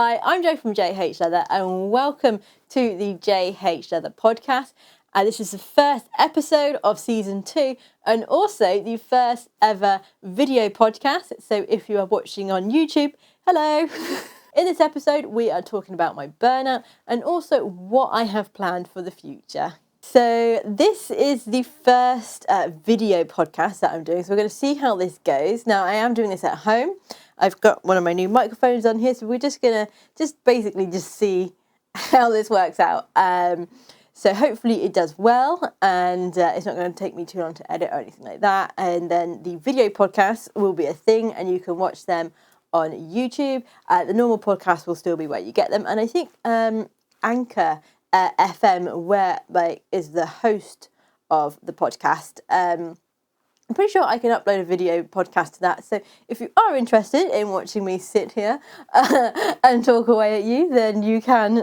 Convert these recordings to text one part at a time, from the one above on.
Hi, I'm Jo from J.H.Leather and welcome to the J.H.Leather Podcast. This is the first episode of season 2 and also the first ever video podcast. So if you are watching on YouTube, hello! In this episode, we are talking about my burnout and also what I have planned for the future. So this is the first video podcast that I'm doing. So we're going to see how this goes. Now, I am doing this at home. I've got one of my new microphones on here, so we're just going to basically see how this works out. So hopefully it does well, and it's not going to take me too long to edit or anything like that. And then the video podcasts will be a thing, and you can watch them on YouTube. The normal podcast will still be where you get them, and I think Anchor FM, where is the host of the podcast. I'm pretty sure I can upload a video podcast to that. So if you are interested in watching me sit here and talk away at you, then you can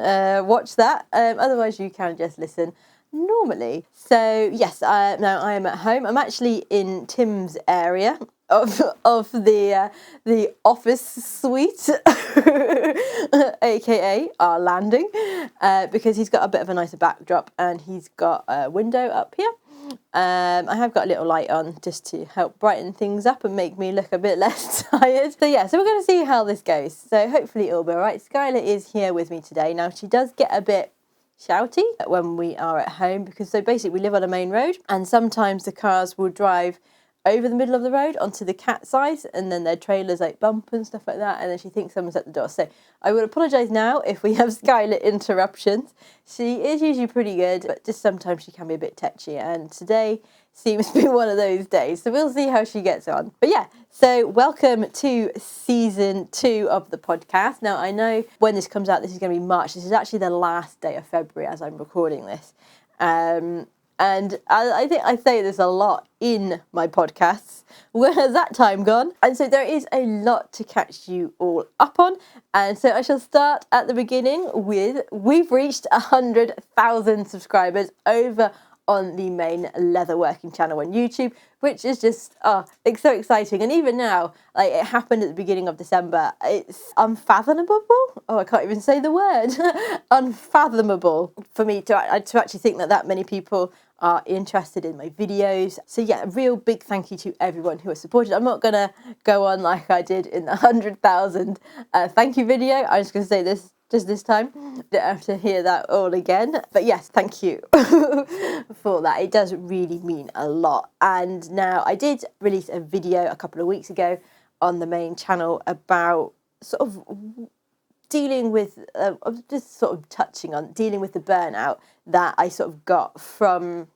watch that. Otherwise, you can just listen normally. So yes, now I am at home. I'm actually in Tim's area of the office suite, aka our landing, because he's got a bit of a nicer backdrop and he's got a window up here. I have got a little light on just to help brighten things up and make me look a bit less tired. So we're going to see how this goes. So hopefully it'll be all right. Skylar is here with me today. Now she does get a bit shouty when we are at home because basically we live on a main road and sometimes the cars will drive over the middle of the road onto the cat side and then their trailers bump and stuff like that, and then she thinks someone's at the door. So I would apologise now if we have Skylar interruptions. She is usually pretty good, but just sometimes she can be a bit tetchy, and today seems to be one of those days. So we'll see how she gets on. But yeah, so welcome to season 2 of the podcast. Now I know when this comes out, this is going to be March. This is actually the last day of February as I'm recording this. And I think I say this a lot in my podcasts. Where has that time gone? And so there is a lot to catch you all up on. And so I shall start at the beginning with, we've reached 100,000 subscribers over on the main leatherworking channel on YouTube, which is just, it's so exciting. And even now, it happened at the beginning of December. It's unfathomable. I can't even say the word. Unfathomable for me to actually think that many people are interested in my videos. So yeah, a real big thank you to everyone who has supported. I'm not gonna go on like I did in the 100,000 thank you video. I'm just gonna say this just this time. Don't have to hear that all again. But yes, thank you for that. It does really mean a lot. And now I did release a video a couple of weeks ago on the main channel about sort of dealing with, just sort of touching on dealing with the burnout that I sort of got from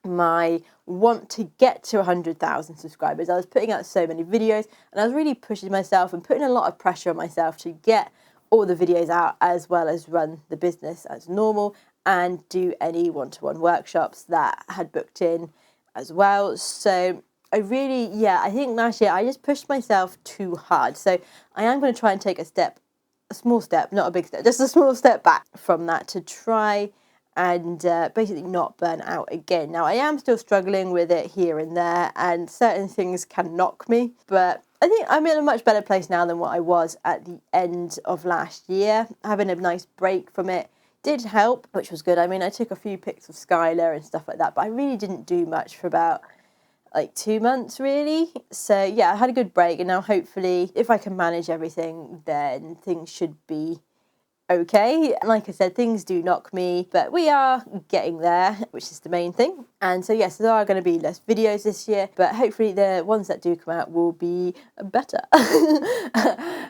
my want to get to 100,000 subscribers. I was putting out so many videos and I was really pushing myself and putting a lot of pressure on myself to get all the videos out as well as run the business as normal and do any one-to-one workshops that I had booked in as well. So I think last year I just pushed myself too hard. So I am going to try and take a small step, not a big step, just a small step back from that to try and basically not burn out again. Now, I am still struggling with it here and there, and certain things can knock me, but I think I'm in a much better place now than what I was at the end of last year. Having a nice break from it did help, which was good. I mean, I took a few pics of Skylar and stuff like that, but I really didn't do much for about 2 months really. So yeah, I had a good break, and now hopefully if I can manage everything, then things should be okay. And like I said, things do knock me, but we are getting there, which is the main thing. And so yes, there are going to be less videos this year, but hopefully the ones that do come out will be better.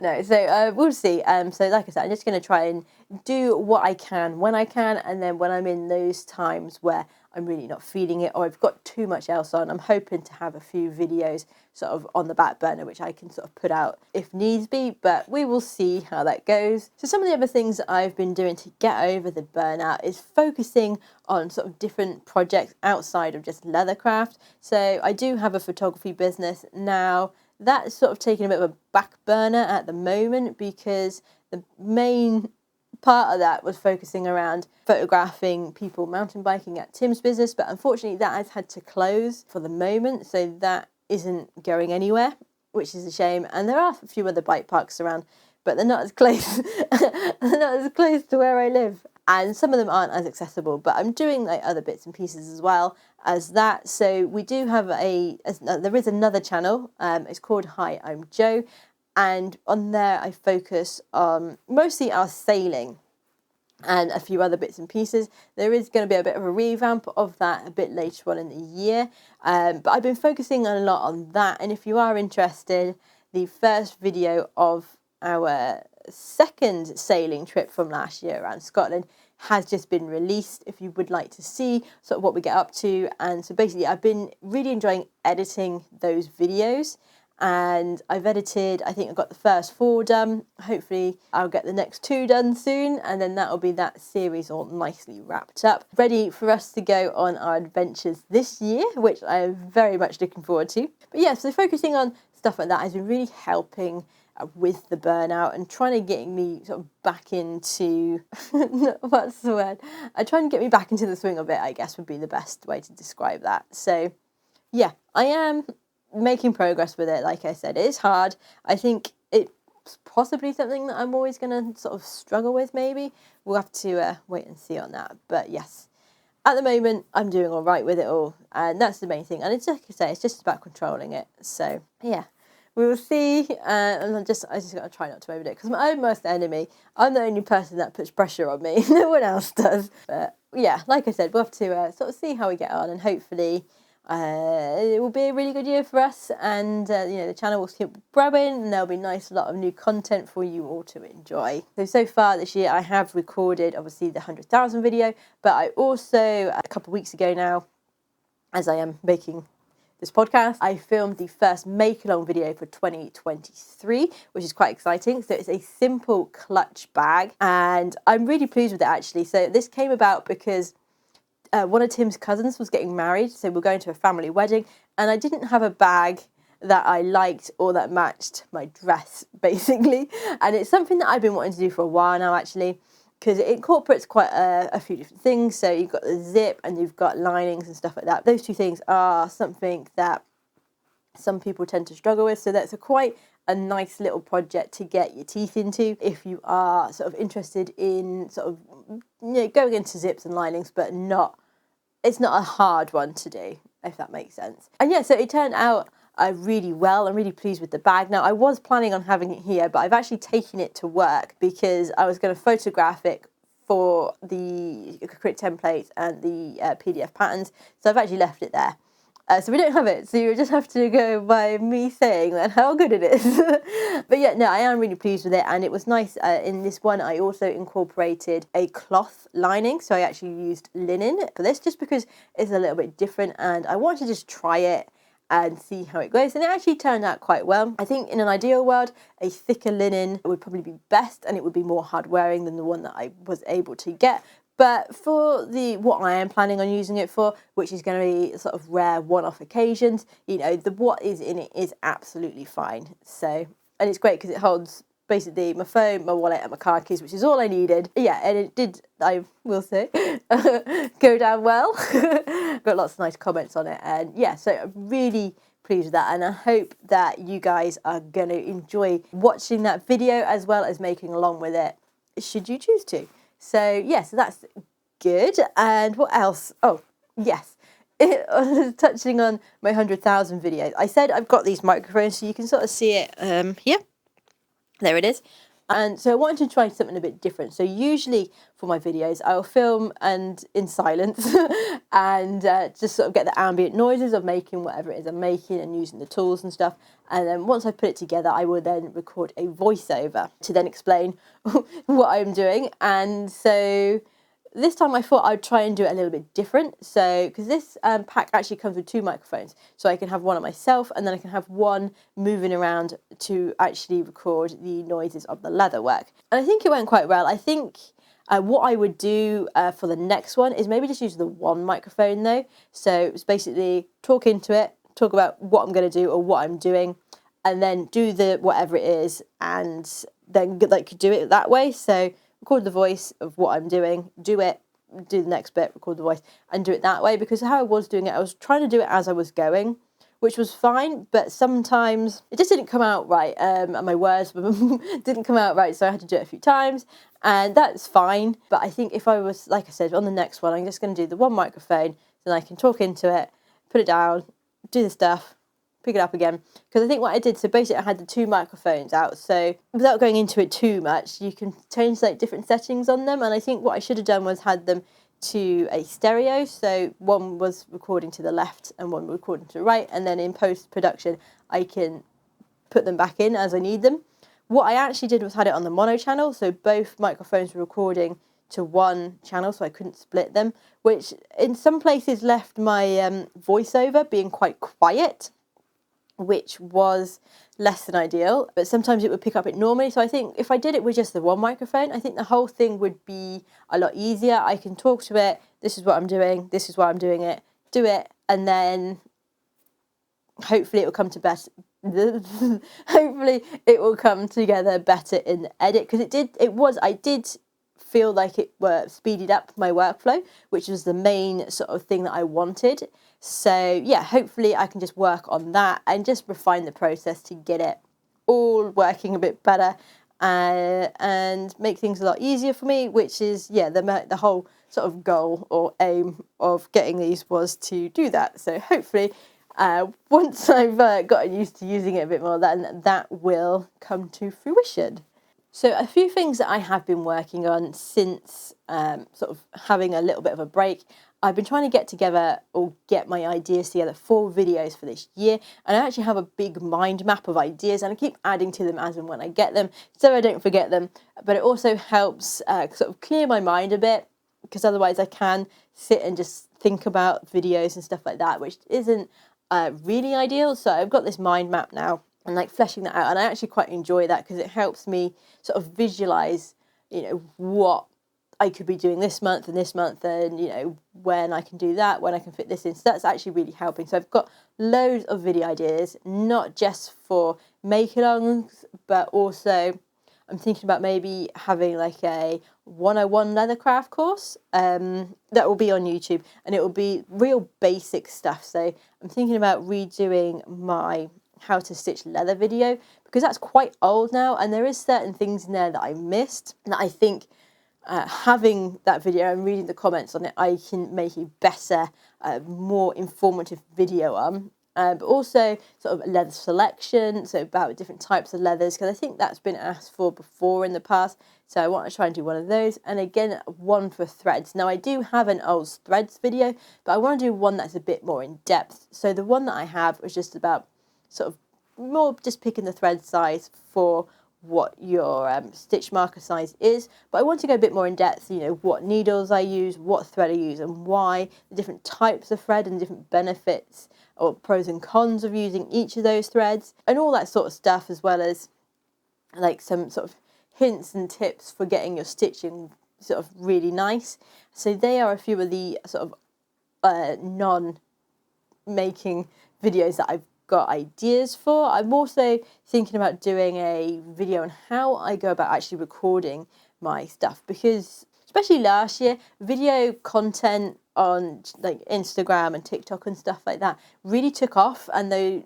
No, so we'll see. So like I said, I'm just going to try and do what I can when I can, and then when I'm in those times where I'm really not feeling it or I've got too much else on, I'm hoping to have a few videos sort of on the back burner which I can sort of put out if needs be, but we will see how that goes. So some of the other things that I've been doing to get over the burnout is focusing on sort of different projects outside of just leathercraft. So I do have a photography business now. That's sort of taking a bit of a back burner at the moment because the main part of that was focusing around photographing people mountain biking at Tim's business, but unfortunately that has had to close for the moment, so that isn't going anywhere, which is a shame. And there are a few other bike parks around, but they're not as close. They're not as close to where I live. And some of them aren't as accessible, but I'm doing like other bits and pieces as well as that. So we do have there is another channel. It's called Hi, I'm Joe. And on there I focus on mostly our sailing and a few other bits and pieces. There is going to be a bit of a revamp of that a bit later on in the year. But I've been focusing a lot on that. And if you are interested, the first video of our second sailing trip from last year around Scotland has just been released if you would like to see sort of what we get up to. And so basically I've been really enjoying editing those videos, and I've edited, I think I've got the first 4 done. Hopefully I'll get the next 2 done soon, and then that'll be that series all nicely wrapped up, ready for us to go on our adventures this year, which I'm very much looking forward to. But yeah, so focusing on stuff like that has been really helping with the burnout and trying to get me sort of back into what's the word? Trying to get me back into the swing of it, I guess, would be the best way to describe that. So yeah, I am making progress with it. Like I said, it is hard. I think it's possibly something that I'm always going to sort of struggle with, maybe. We'll have to wait and see on that. But yes, at the moment, I'm doing all right with it all. And that's the main thing. And it's like I say, it's just about controlling it. So yeah, we will see. And I just got to try not to overdo it, because my own worst enemy, I'm the only person that puts pressure on me. No one else does. But yeah, like I said, we'll have to sort of see how we get on, and hopefully it will be a really good year for us, and the channel will keep growing, and there'll be a nice lot of new content for you all to enjoy. So far this year I have recorded obviously the 100,000 video, but I also, a couple of weeks ago now, as I am making this podcast, I filmed the first make-along video for 2023, which is quite exciting. So it's a simple clutch bag, and I'm really pleased with it actually. So this came about because one of Tim's cousins was getting married, so we're going to a family wedding, and I didn't have a bag that I liked or that matched my dress, basically. And it's something that I've been wanting to do for a while now, actually, because it incorporates quite a few different things. So you've got the zip and you've got linings and stuff like that. Those two things are something that some people tend to struggle with, so that's quite a nice little project to get your teeth into if you are sort of interested in sort of going into zips and linings, but it's not a hard one to do, if that makes sense. And yeah, so it turned out really well. I'm really pleased with the bag. Now, I was planning on having it here, but I've actually taken it to work because I was going to photograph it for the acrylic templates and the PDF patterns. So I've actually left it there. So we don't have it, so you just have to go by me saying that how good it is. But yeah, no, I am really pleased with it, and it was nice. In this one, I also incorporated a cloth lining, so I actually used linen for this, just because it's a little bit different, and I wanted to just try it and see how it goes, and it actually turned out quite well. I think in an ideal world, a thicker linen would probably be best, and it would be more hard wearing than the one that I was able to get. But for what I am planning on using it for, which is going to be sort of rare one-off occasions, what is in it is absolutely fine. So, and it's great because it holds basically my phone, my wallet, and my car keys, which is all I needed. Yeah, and it did, I will say, go down well. Got lots of nice comments on it, and yeah, so I'm really pleased with that, and I hope that you guys are going to enjoy watching that video as well as making along with it, should you choose to. So yeah, so that's good. And what else? Oh, yes. Touching on my 100,000 videos. I said I've got these microphones, so you can sort of see it here. There it is. And so I wanted to try something a bit different. So usually for my videos, I'll film and in silence and just sort of get the ambient noises of making whatever it is I'm making and using the tools and stuff. And then once I put it together, I will then record a voiceover to then explain what I'm doing. And so this time I thought I'd try and do it a little bit different. So, because this pack actually comes with 2 microphones. So I can have one on myself, and then I can have one moving around to actually record the noises of the leather work. And I think it went quite well. I think what I would do for the next one is maybe just use the one microphone though. So it's basically talk into it, talk about what I'm going to do or what I'm doing, and then do the whatever it is, and then like do it that way. So record the voice of what I'm doing, do the next bit, record the voice, and do it that way. Because how I was doing it, I was trying to do it as I was going, which was fine, but sometimes it just didn't come out right, and my words didn't come out right, so I had to do it a few times, and that's fine. But I think if I was, like I said, on the next one, I'm just going to do the one microphone, then I can talk into it, put it down, do the stuff, pick it up again. Because I think what I did, so basically I had the two microphones out, so without going into it too much, you can change like different settings on them, and I think what I should have done was had them to a stereo, so one was recording to the left and one recording to the right, and then in post-production I can put them back in as I need them. What I actually did was had it on the mono channel, so both microphones were recording to one channel, so I couldn't split them, which in some places left my voiceover being quite quiet, which was less than ideal, but sometimes it would pick up it normally. So I think if I did it with just the one microphone, I think the whole thing would be a lot easier. I can talk to it, this is what I'm doing, this is why I'm doing it, do it, and then hopefully it will come to best. Hopefully it will come together better in the edit, because I did feel like it speeded up my workflow, which was the main sort of thing that I wanted. So yeah, hopefully I can just work on that and just refine the process to get it all working a bit better, and make things a lot easier for me, which is, yeah, the whole sort of goal or aim of getting these was to do that. So hopefully once I've gotten used to using it a bit more, then that will come to fruition. So a few things that I have been working on since sort of having a little bit of a break. I've been trying to get together or get my ideas together for videos for this year, and I actually have a big mind map of ideas, and I keep adding to them as and when I get them so I don't forget them. But it also helps sort of clear my mind a bit, because otherwise I can sit and just think about videos and stuff like that, which isn't really ideal. So I've got this mind map now and like fleshing that out, and I actually quite enjoy that because it helps me sort of visualize, what I could be doing this month, and when I can do that, when I can fit this in. So that's actually really helping. So I've got loads of video ideas, not just for make-alongs, but also I'm thinking about maybe having like a 101 leathercraft course that will be on YouTube, and it will be real basic stuff. So I'm thinking about redoing my how to stitch leather video, because that's quite old now, and there is certain things in there that I missed that I think having that video and reading the comments on it, I can make a better, more informative video on. But also sort of leather selection, so about different types of leathers, because I think that's been asked for before in the past. So I want to try and do one of those. And again, one for threads. Now I do have an old threads video, but I want to do one that's a bit more in depth. So the one that I have was just about sort of more just picking the thread size for what your stitch marker size is, but I want to go a bit more in depth, what needles I use, what thread I use, and why, the different types of thread and different benefits or pros and cons of using each of those threads, and all that sort of stuff, as well as like some sort of hints and tips for getting your stitching sort of really nice. So they are a few of the sort of non-making videos that I've got ideas for. I'm also thinking about doing a video on how I go about actually recording my stuff, because especially last year, video content on like Instagram and TikTok and stuff like that really took off, and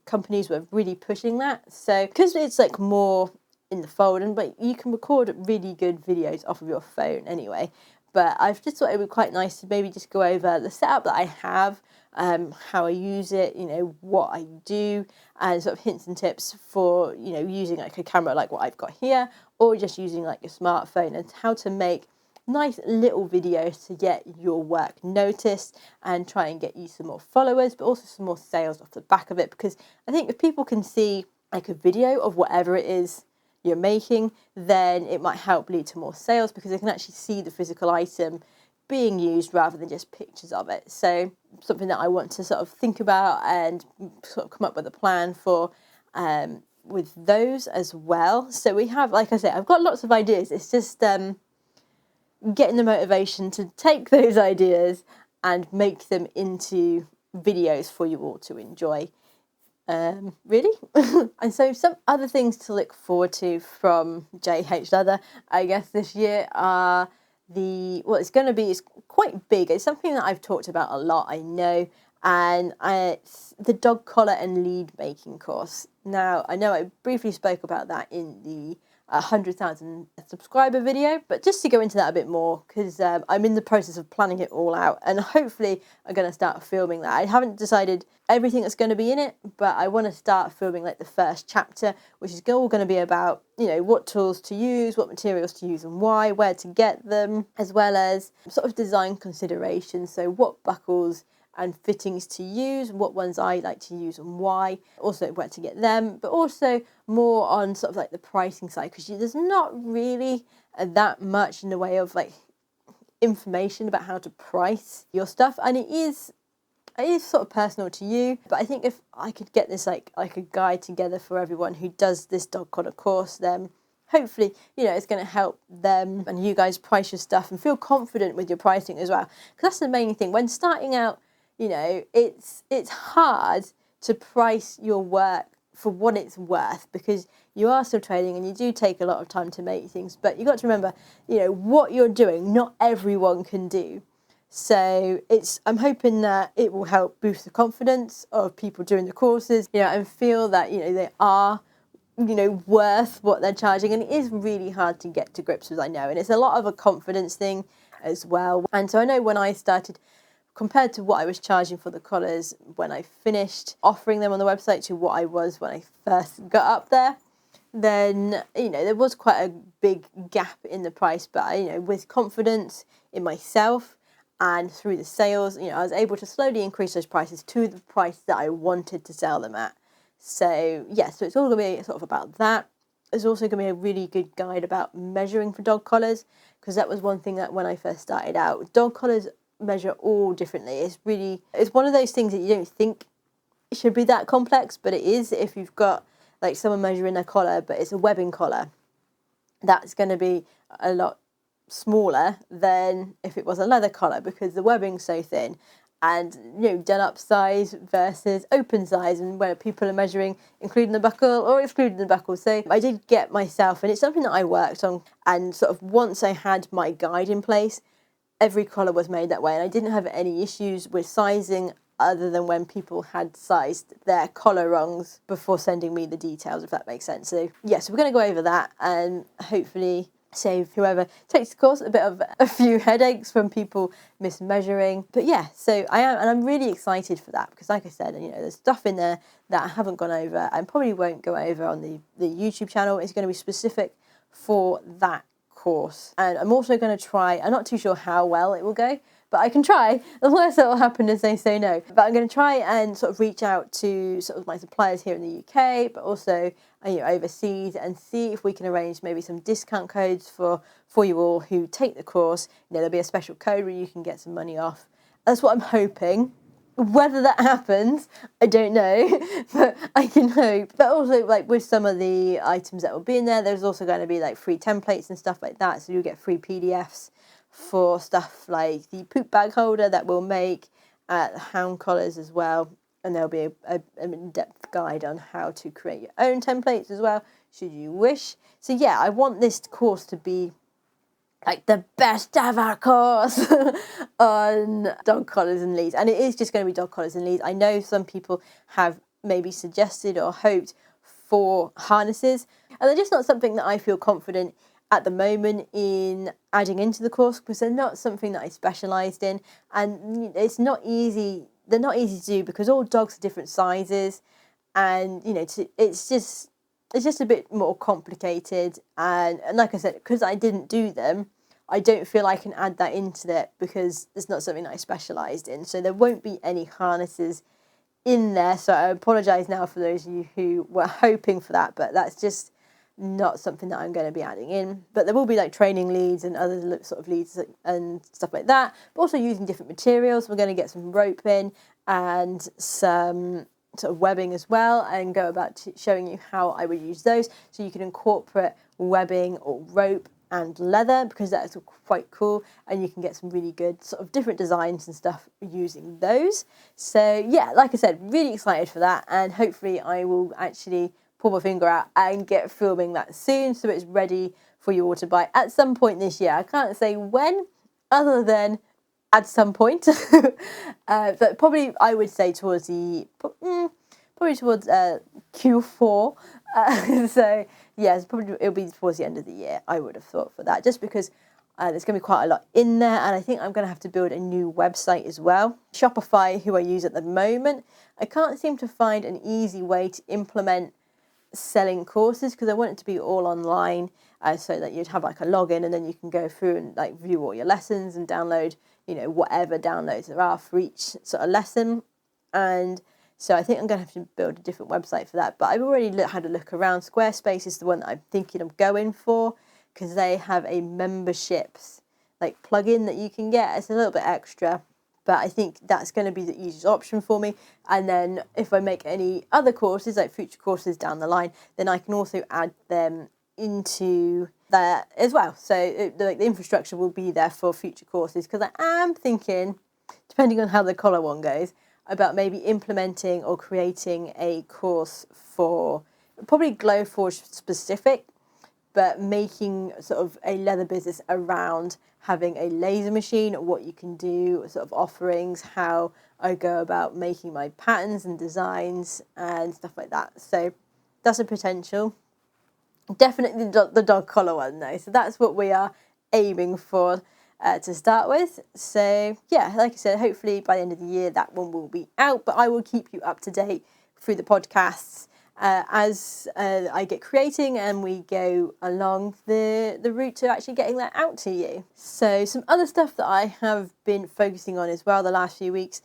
companies were really pushing that. So because it's like more in the fold, but you can record really good videos off of your phone anyway. But I've just thought it would be quite nice to maybe just go over the setup that I have, how I use it, what I do, and sort of hints and tips for, using like a camera like what I've got here, or just using like your smartphone, and how to make nice little videos to get your work noticed and try and get you some more followers, but also some more sales off the back of it. Because I think if people can see like a video of whatever it is you're making, then it might help lead to more sales, because they can actually see the physical item being used rather than just pictures of it. So something that I want to sort of think about and sort of come up with a plan for with those as well. So we have, like I said, I've got lots of ideas. It's just getting the motivation to take those ideas and make them into videos for you all to enjoy. Really. And so some other things to look forward to from J.H.Leather, I guess, this year are it's going to be, it's quite big. It's something that I've talked about a lot, I know, and it's the dog collar and lead making course. Now, I know I briefly spoke about that in the 100,000 subscriber video, but just to go into that a bit more, because I'm in the process of planning it all out, and hopefully I'm going to start filming that. I haven't decided everything that's going to be in it, but I want to start filming like the first chapter, which is all going to be about, you know, what tools to use, what materials to use and why, where to get them, as well as sort of design considerations. So what buckles and fittings to use, what ones I like to use and why, also where to get them, but also more on sort of like the pricing side, because there's not really that much in the way of like information about how to price your stuff, and it is sort of personal to you. But I think if I could get this like a guide together for everyone who does this dog collar course, then hopefully, you know, it's going to help them and you guys price your stuff and feel confident with your pricing as well, because that's the main thing when starting out. You know, it's hard to price your work for what it's worth, because you are still trading and you do take a lot of time to make things. But you've got to remember, you know, what you're doing, not everyone can do. So I'm hoping that it will help boost the confidence of people doing the courses, you know, and feel that, you know, they are, you know, worth what they're charging. And it is really hard to get to grips with, I know. And it's a lot of a confidence thing as well. And so I know when I started, compared to what I was charging for the collars when I finished offering them on the website to what I was when I first got up there, then, you know, there was quite a big gap in the price. But, you know, with confidence in myself and through the sales, you know, I was able to slowly increase those prices to the price that I wanted to sell them at. So, yeah, so it's all going to be sort of about that. There's also going to be a really good guide about measuring for dog collars, because that was one thing that when I first started out, dog collars measure all differently. It's one of those things that you don't think it should be that complex, but it is. If you've got like someone measuring their collar, but it's a webbing collar, that's going to be a lot smaller than if it was a leather collar, because the webbing's so thin. And, you know, done up size versus open size, and where people are measuring including the buckle or excluding the buckle. So I did get myself, and it's something that I worked on, and sort of once I had my guide in place, every collar was made that way, and I didn't have any issues with sizing other than when people had sized their collar rungs before sending me the details, if that makes sense. So yes, we're going to go over that and hopefully save whoever takes the course a few headaches from people mismeasuring. But yeah, so I'm really excited for that, because like I said, you know, there's stuff in there that I haven't gone over and probably won't go over on the YouTube channel. It's going to be specific for that course. And I'm also going to try, I'm not too sure how well it will go, but I can try. The worst that will happen is they say no. But I'm going to try and sort of reach out to sort of my suppliers here in the UK, but also, you know, overseas, and see if we can arrange maybe some discount codes for you all who take the course. You know, there'll be a special code where you can get some money off. That's what I'm hoping. Whether that happens, I don't know, but I can hope. But also, like, with some of the items that will be in there, there's also going to be like free templates and stuff like that. So you'll get free PDFs for stuff like the poop bag holder that we'll make, the hound collars as well. And there'll be an in-depth guide on how to create your own templates as well, should you wish. So yeah, I want this course to be like the best ever course on dog collars and leads. And it is just going to be dog collars and leads. I know some people have maybe suggested or hoped for harnesses, and they're just not something that I feel confident at the moment in adding into the course, because they're not something that I specialised in, and it's not easy. They're not easy to do because all dogs are different sizes, and you know, it's just a bit more complicated. And like I said, because I didn't do them, I don't feel I can add that into it, because it's not something that I specialised in. So there won't be any harnesses in there. So I apologise now for those of you who were hoping for that, but that's just not something that I'm going to be adding in. But there will be like training leads and other sort of leads and stuff like that, but also using different materials. We're going to get some rope in and some sort of webbing as well, and go about showing you how I would use those. So you can incorporate webbing or rope and leather, because that's quite cool, and you can get some really good sort of different designs and stuff using those. So yeah, like I said, really excited for that, and hopefully I will actually pull my finger out and get filming that soon, so it's ready for you all to buy at some point this year. I can't say when, other than at some point. But probably I would say towards Q4. So yes, probably it'll be towards the end of the year, I would have thought, for that, just because there's going to be quite a lot in there, and I think I'm going to have to build a new website as well. Shopify, who I use at the moment, I can't seem to find an easy way to implement selling courses, because I want it to be all online, so that you'd have like a login, and then you can go through and like view all your lessons and download, whatever downloads there are for each sort of lesson. And so I think I'm going to have to build a different website for that. But I've already had a look around. Squarespace is the one that I'm thinking of going for, because they have a memberships like plugin that you can get. It's a little bit extra, but I think that's going to be the easiest option for me. And then if I make any other courses, like future courses down the line, then I can also add them into that as well. So the infrastructure will be there for future courses, because I am thinking, depending on how the collar one goes, about maybe implementing or creating a course for probably Glowforge specific, but making sort of a leather business around having a laser machine, what you can do, sort of offerings, how I go about making my patterns and designs and stuff like that. So that's a potential. Definitely the dog collar one though. So that's what we are aiming for to start with. So yeah, like I said, hopefully by the end of the year that one will be out, but I will keep you up to date through the podcasts as I get creating and we go along the route to actually getting that out to you. So some other stuff that I have been focusing on as well the last few weeks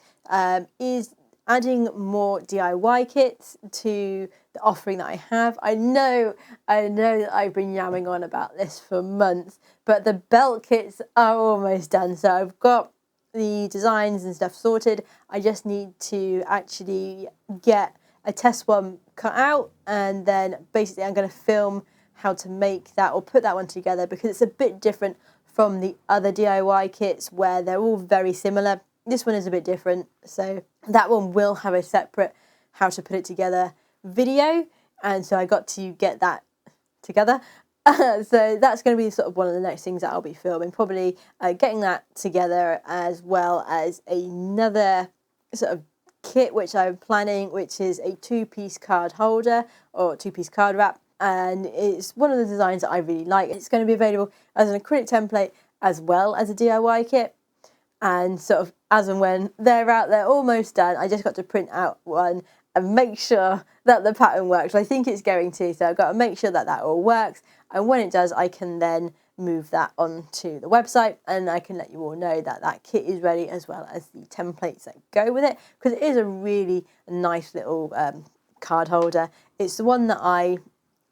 is adding more DIY kits to the offering that I have. I know that I've been yamming on about this for months, but the belt kits are almost done. So I've got the designs and stuff sorted. I just need to actually get a test one cut out, and then basically I'm going to film how to make that or put that one together, because it's a bit different from the other DIY kits where they're all very similar. This one is a bit different, so that one will have a separate how to put it together video, and so I got to get that together. So that's going to be sort of one of the next things that I'll be filming, probably getting that together, as well as another sort of kit which I'm planning, which is a 2-piece card holder or 2-piece card wrap, and it's one of the designs that I really like. It's going to be available as an acrylic template as well as a DIY kit, and sort of as and when they're out, they're almost done. I just got to print out one and make sure that the pattern works. I think it's going to, so I've got to make sure that that all works, and when it does I can then move that onto the website, and I can let you all know that that kit is ready, as well as the templates that go with it, because it is a really nice little card holder. It's the one that I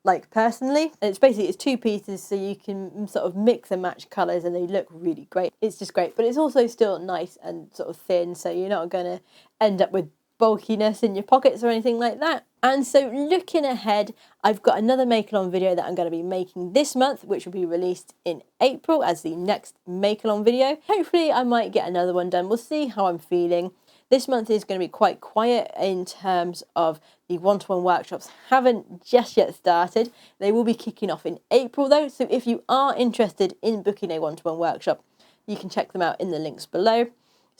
like personally, and it's 2 pieces, so you can sort of mix and match colours and they look really great. It's just great, but it's also still nice and sort of thin, so you're not going to end up with bulkiness in your pockets or anything like that. And so looking ahead, I've got another make along video that I'm going to be making this month, which will be released in April as the next make along video. Hopefully I might get another one done. We'll see how I'm feeling. This month is going to be quite quiet in terms of the one-to-one workshops. Haven't just yet started. They will be kicking off in April though, so if you are interested in booking a one-to-one workshop, you can check them out in the links below.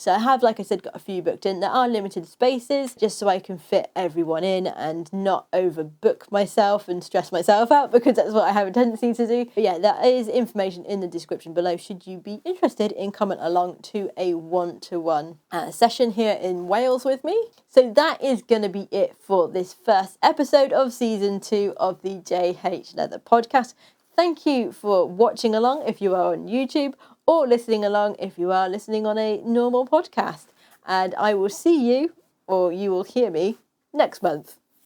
So I have, like I said, got a few booked in. There are limited spaces, just so I can fit everyone in and not overbook myself and stress myself out, because that's what I have a tendency to do. But yeah, there is information in the description below should you be interested in coming along to a one-to-one session here in Wales with me. So that is going to be it for this first episode of season 2 of the J.H.Leather Podcast. Thank you for watching along if you are on YouTube, or listening along if you are listening on a normal podcast. And I will see you, or you will hear me, next month.